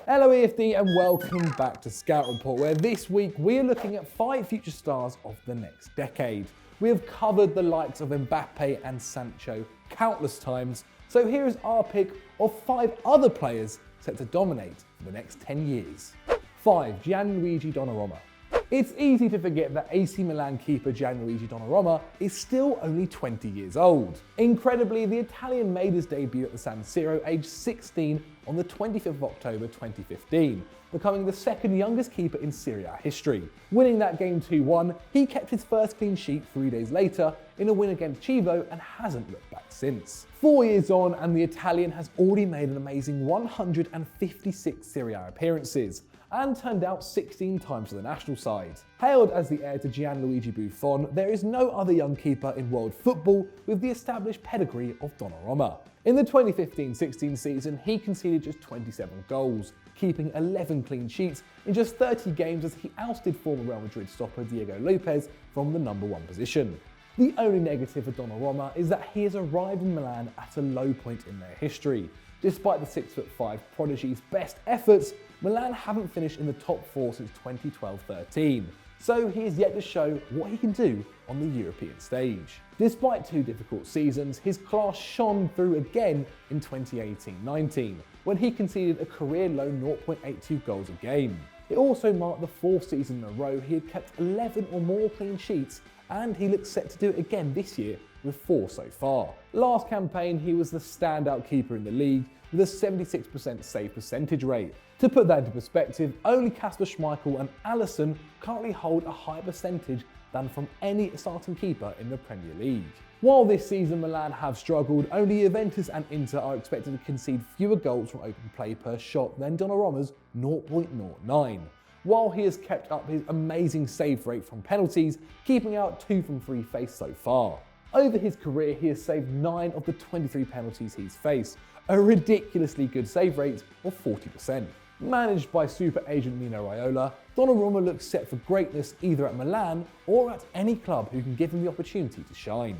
Hello EFD and welcome back to Scout Report, where this week we are looking at 5 future stars of the next decade. We have covered the likes of Mbappe and Sancho countless times, so here is our pick of 5 other players set to dominate for the next 10 years. 5. Gianluigi Donnarumma. It's easy to forget that AC Milan keeper Gianluigi Donnarumma is still only 20 years old. Incredibly, the Italian made his debut at the San Siro aged 16 on the 25th of October 2015, becoming the second youngest keeper in Serie A history. Winning that game 2-1, he kept his first clean sheet 3 days later in a win against Chievo and hasn't looked back since. 4 years on and the Italian has already made an amazing 156 Serie A appearances and turned out 16 times for the national side. Hailed as the heir to Gianluigi Buffon, there is no other young keeper in world football with the established pedigree of Donnarumma. In the 2015-16 season, he conceded just 27 goals, keeping 11 clean sheets in just 30 games as he ousted former Real Madrid stopper Diego Lopez from the number 1 position. The only negative for Donnarumma is that he has arrived in Milan at a low point in their history. Despite the 6'5" prodigy's best efforts, Milan haven't finished in the top 4 since 2012-13, so he is yet to show what he can do on the European stage. Despite 2 difficult seasons, his class shone through again in 2018-19, when he conceded a career-low 0.82 goals a game. It also marked the 4th season in a row he had kept 11 or more clean sheets, and he looks set to do it again this year with 4 so far. Last campaign, he was the standout keeper in the league with a 76% save percentage rate. To put that into perspective, only Kasper Schmeichel and Alisson currently hold a higher percentage than from any starting keeper in the Premier League. While this season Milan have struggled, only Juventus and Inter are expected to concede fewer goals from open play per shot than Donnarumma's 0.09. While he has kept up his amazing save rate from penalties, keeping out 2 from 3 faced so far. Over his career, he has saved 9 of the 23 penalties he's faced, a ridiculously good save rate of 40%. Managed by super agent Mino Raiola, Donnarumma looks set for greatness either at Milan or at any club who can give him the opportunity to shine.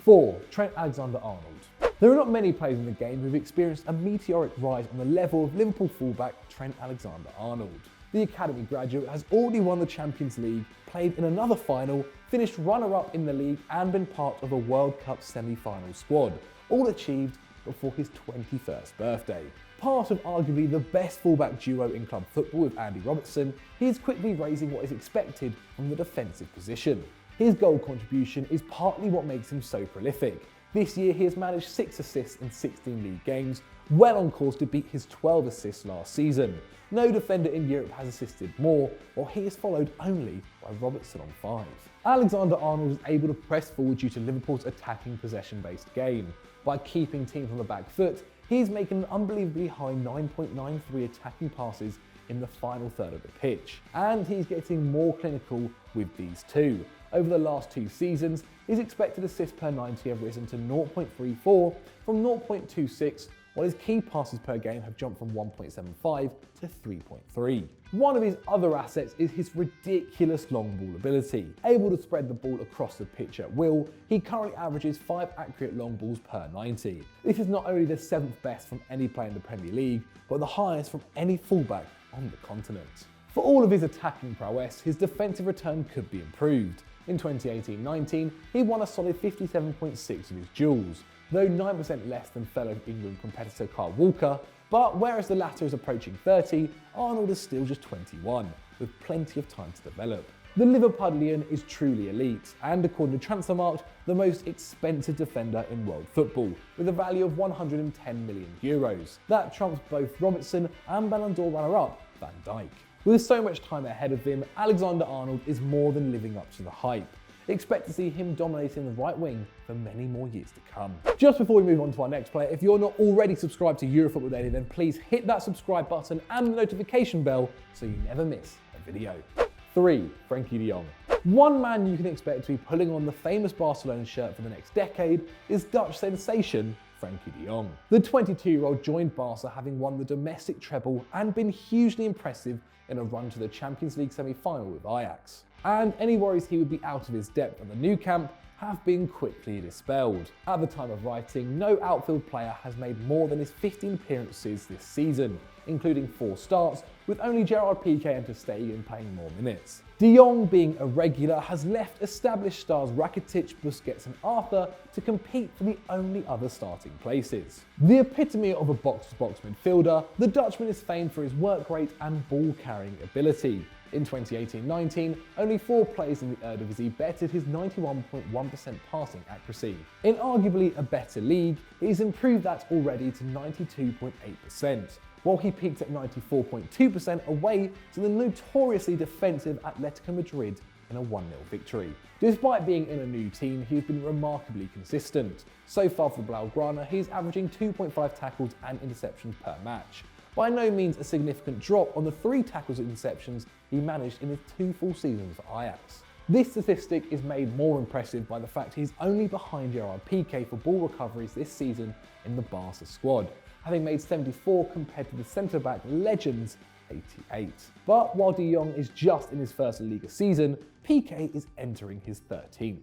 4. Trent Alexander-Arnold. There are not many players in the game who've experienced a meteoric rise on the level of Liverpool fullback Trent Alexander-Arnold. The academy graduate has already won the Champions League, played in another final, finished runner-up in the league and been part of a World Cup semi-final squad, all achieved before his 21st birthday. Part of arguably the best fullback duo in club football with Andy Robertson, he is quickly raising what is expected from the defensive position. His goal contribution is partly what makes him so prolific. This year he has managed 6 assists in 16 league games, well on course to beat his 12 assists last season. No defender in Europe has assisted more, while he is followed only by Robertson on 5. Alexander-Arnold is able to press forward due to Liverpool's attacking possession-based game. By keeping teams on the back foot, he's making an unbelievably high 9.93 attacking passes in the final third of the pitch. And he's getting more clinical with these too. Over the last 2 seasons, his expected assists per 90 have risen to 0.34 from 0.26, while his key passes per game have jumped from 1.75 to 3.3. One of his other assets is his ridiculous long ball ability. Able to spread the ball across the pitch at will, he currently averages 5 accurate long balls per 90. This is not only the 7th best from any player in the Premier League, but the highest from any fullback on the continent. For all of his attacking prowess, his defensive return could be improved. In 2018-19, he won a solid 57.6 of his duels, though 9% less than fellow England competitor Kyle Walker, but whereas the latter is approaching 30, Arnold is still just 21, with plenty of time to develop. The Liverpudlian is truly elite, and according to Transfermarkt, the most expensive defender in world football, with a value of €110 million. That trumps both Robertson and Ballon d'Or runner-up Van Dijk. With so much time ahead of him, Alexander-Arnold is more than living up to the hype. Expect to see him dominating the right wing for many more years to come. Just before we move on to our next player, if you're not already subscribed to Eurofootball Daily, then please hit that subscribe button and the notification bell so you never miss a video. 3. Frenkie de Jong. One man you can expect to be pulling on the famous Barcelona shirt for the next decade is Dutch sensation Frenkie de Jong. The 22-year-old joined Barca having won the domestic treble and been hugely impressive in a run to the Champions League semi-final with Ajax. And any worries he would be out of his depth at the new camp have been quickly dispelled. At the time of writing, no outfield player has made more than his 15 appearances this season, including 4 starts, with only Gerard Piqué and ter Stegen playing more minutes. De Jong, being a regular, has left established stars Rakitic, Busquets and Arthur to compete for the only other starting places. The epitome of a box-to-box midfielder, the Dutchman is famed for his work rate and ball-carrying ability. In 2018-19, only 4 players in the Eredivisie bettered his 91.1% passing accuracy. In arguably a better league, he's improved that already to 92.8%. While he peaked at 94.2% away to the notoriously defensive Atletico Madrid in a 1-0 victory. Despite being in a new team, he's been remarkably consistent. So far for the Blaugrana, he's averaging 2.5 tackles and interceptions per match. By no means a significant drop on the 3 tackles and interceptions he managed in his 2 full seasons for Ajax. This statistic is made more impressive by the fact he's only behind Gerard Piqué for ball recoveries this season in the Barca squad, having made 74 compared to the centre-back legend's 88. But while De Jong is just in his first Liga season, Piqué is entering his 13th.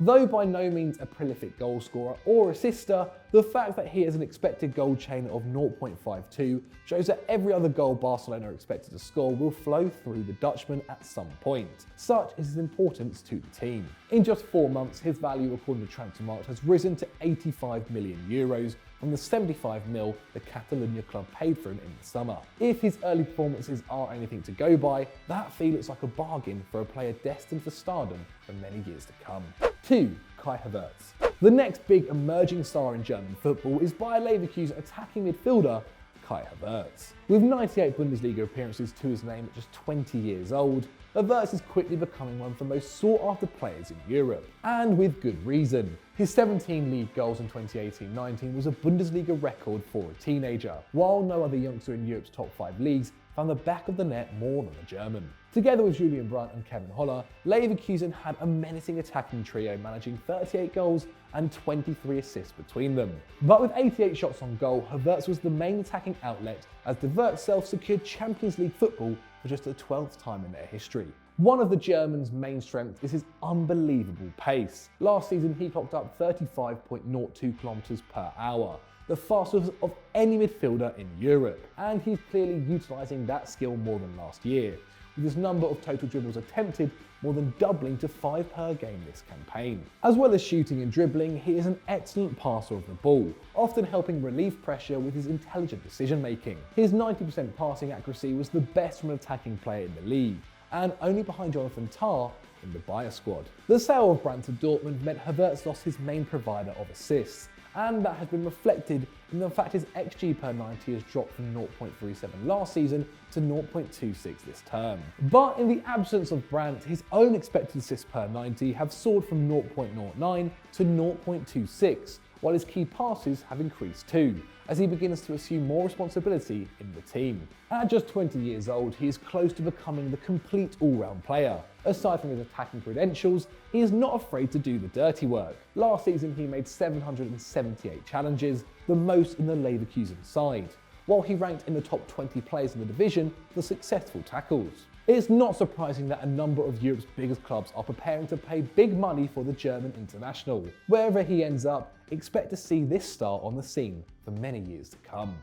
Though by no means a prolific goalscorer or assister, the fact that he has an expected goal chain of 0.52 shows that every other goal Barcelona are expected to score will flow through the Dutchman at some point. Such is his importance to the team. In just 4 months, his value according to Transfermarkt has risen to 85 million euros from the 75 mil the Catalonia club paid for him in the summer. If his early performances are anything to go by, that fee looks like a bargain for a player destined for stardom for many years to come. 2. Kai Havertz. The next big emerging star in German football is Bayer Leverkusen attacking midfielder Kai Havertz. With 98 Bundesliga appearances to his name at just 20 years old, Havertz is quickly becoming one of the most sought-after players in Europe, and with good reason. His 17 league goals in 2018-19 was a Bundesliga record for a teenager, while no other youngster in Europe's top 5 leagues found the back of the net more than the German. Together with Julian Brandt and Kevin Holler, Leverkusen had a menacing attacking trio managing 38 goals and 23 assists between them. But with 88 shots on goal, Havertz was the main attacking outlet as the Wirtz secured Champions League football for just the 12th time in their history. One of the Germans' main strengths is his unbelievable pace. Last season he clocked up 35.02 kilometres per hour, the fastest of any midfielder in Europe, and he's clearly utilising that skill more than last year, with his number of total dribbles attempted more than doubling to 5 per game this campaign. As well as shooting and dribbling, he is an excellent passer of the ball, often helping relieve pressure with his intelligent decision making. His 90% passing accuracy was the best from an attacking player in the league, and only behind Jonathan Tah in the Bayer squad. The sale of Brandt to Dortmund meant Havertz lost his main provider of assists, and that has been reflected in the fact his XG per 90 has dropped from 0.37 last season to 0.26 this term. But in the absence of Brandt, his own expected assists per 90 have soared from 0.09 to 0.26, while his key passes have increased too, as he begins to assume more responsibility in the team. At just 20 years old, he is close to becoming the complete all-round player. Aside from his attacking credentials, he is not afraid to do the dirty work. Last season he made 778 challenges, the most in the Leverkusen side, while he ranked in the top 20 players in the division for successful tackles. It's not surprising that a number of Europe's biggest clubs are preparing to pay big money for the German international. Wherever he ends up, expect to see this star on the scene for many years to come.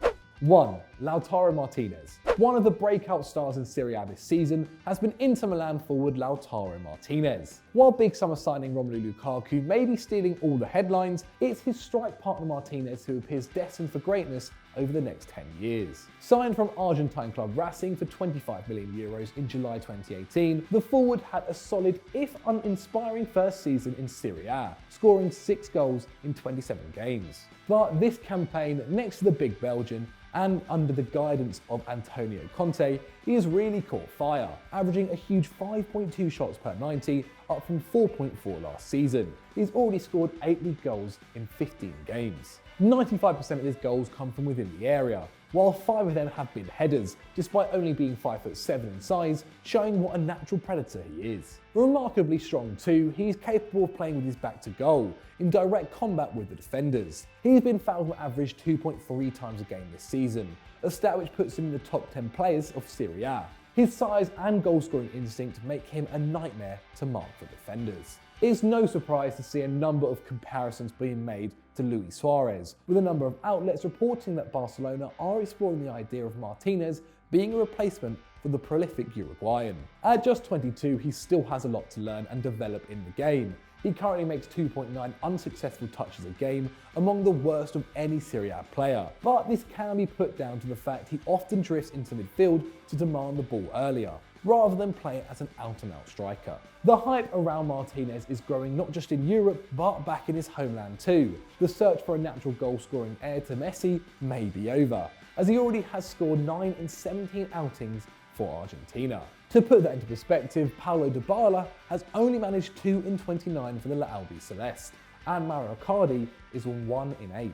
1. Lautaro Martinez. One of the breakout stars in Serie A this season has been Inter Milan forward Lautaro Martinez. While big summer signing Romelu Lukaku may be stealing all the headlines, it's his strike partner Martinez who appears destined for greatness over the next 10 years. Signed from Argentine club Racing for 25 million euros in July 2018, the forward had a solid, if uninspiring, first season in Serie A, scoring 6 goals in 27 games. But this campaign, next to the big Belgian, and under the guidance of Antonio Conte, he has really caught fire, averaging a huge 5.2 shots per 90, up from 4.4 last season. He's already scored 8 league goals in 15 games. 95% of his goals come from within the area, while 5 of them have been headers, despite only being 5'7" in size, showing what a natural predator he is. Remarkably strong too, he's capable of playing with his back to goal, in direct combat with the defenders. He's been fouled on average 2.3 times a game this season, a stat which puts him in the top 10 players of Serie A. His size and goal-scoring instinct make him a nightmare to mark for defenders. It's no surprise to see a number of comparisons being made to Luis Suarez, with a number of outlets reporting that Barcelona are exploring the idea of Martinez being a replacement for the prolific Uruguayan. At just 22, he still has a lot to learn and develop in the game. He currently makes 2.9 unsuccessful touches a game, among the worst of any Serie A player. But this can be put down to the fact he often drifts into midfield to demand the ball earlier, rather than play as an out-and-out striker. The hype around Martinez is growing not just in Europe, but back in his homeland too. The search for a natural goal-scoring heir to Messi may be over, as he already has scored 9 in 17 outings for Argentina. To put that into perspective, Paulo Dybala has only managed 2 in 29 for the La Albi Celeste, and Mauro Icardi is 1 in 8.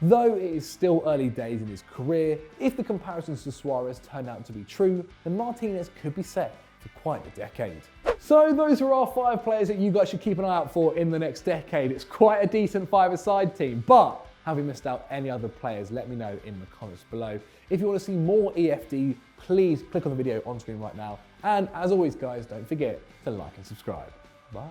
Though it is still early days in his career, if the comparisons to Suarez turn out to be true, then Martinez could be set for quite a decade. So those are our 5 players that you guys should keep an eye out for in the next decade. It's quite a decent 5-a-side team, but have we missed out any other players? Let me know in the comments below. If you want to see more EFD, please click on the video on screen right now. And as always guys, don't forget to like and subscribe. Bye.